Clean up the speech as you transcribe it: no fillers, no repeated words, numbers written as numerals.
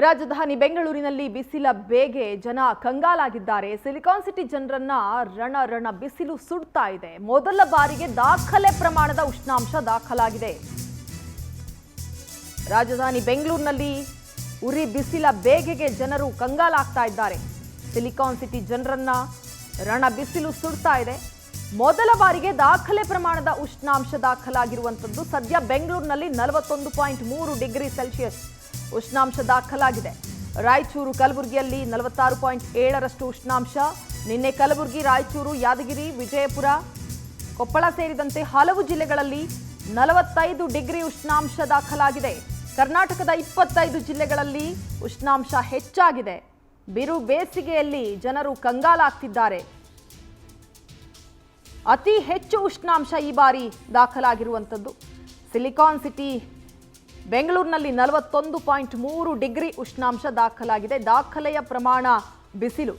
ರಾಜಧಾನಿ ಬೆಂಗಳೂರಿನಲ್ಲಿ ಬಿಸಿಲ ಬೇಗೆ ಜನ ಕಂಗಾಲಾಗಿದ್ದಾರೆ. ಸಿಲಿಕಾನ್ ಸಿಟಿ ಜನರನ್ನ ರಣ ಬಿಸಿಲು ಸುಡ್ತಾ ಇದೆ. ಮೊದಲ ಬಾರಿಗೆ ದಾಖಲೆ ಪ್ರಮಾಣದ ಉಷ್ಣಾಂಶ ದಾಖಲಾಗಿದೆ. ರಾಜಧಾನಿ ಬೆಂಗಳೂರಿನಲ್ಲಿ ಉರಿ ಬಿಸಿಲ ಬೇಗೆಗೆ ಜನರು ಕಂಗಾಲಾಗ್ತಾ ಇದ್ದಾರೆ. ಸಿಲಿಕಾನ್ ಸಿಟಿ ಜನರನ್ನ ರಣ ಬಿಸಿಲು ಸುಡ್ತಾ ಇದೆ. ಮೊದಲ ಬಾರಿಗೆ ದಾಖಲೆ ಪ್ರಮಾಣದ ಉಷ್ಣಾಂಶ ದಾಖಲಾಗಿರುವಂತದ್ದು. ಸದ್ಯ ಬೆಂಗಳೂರಿನಲ್ಲಿ 41.3 ಡಿಗ್ರಿ ಸೆಲ್ಸಿಯಸ್ ಉಷ್ಣಾಂಶ ದಾಖಲಾಗಿದೆ. ರಾಯಚೂರು ಕಲಬುರಗಿಯಲ್ಲಿ 46.7ರಷ್ಟು ಉಷ್ಣಾಂಶ. ನಿನ್ನೆ ಕಲಬುರಗಿ, ರಾಯಚೂರು, ಯಾದಗಿರಿ, ವಿಜಯಪುರ, ಕೊಪ್ಪಳ ಸೇರಿದಂತೆ ಹಲವು ಜಿಲ್ಲೆಗಳಲ್ಲಿ 45 ಡಿಗ್ರಿ ಉಷ್ಣಾಂಶ ದಾಖಲಾಗಿದೆ. ಕರ್ನಾಟಕದ 25 ಜಿಲ್ಲೆಗಳಲ್ಲಿ ಉಷ್ಣಾಂಶ ಹೆಚ್ಚಾಗಿದೆ. ಬಿರು ಬೇಸಿಗೆಯಲ್ಲಿ ಜನರು ಕಂಗಾಲಾಗ್ತಿದ್ದಾರೆ. ಅತಿ ಹೆಚ್ಚು ಉಷ್ಣಾಂಶ ಈ ಬಾರಿ ದಾಖಲಾಗಿರುವಂಥದ್ದು. ಸಿಲಿಕಾನ್ ಸಿಟಿ ಬೆಂಗಳೂರಿನಲ್ಲಿ 41.3 ಡಿಗ್ರಿ ಉಷ್ಣಾಂಶ ದಾಖಲಾಗಿದೆ. ದಾಖಲೆಯ ಪ್ರಮಾಣ ಬಿಸಿಲು.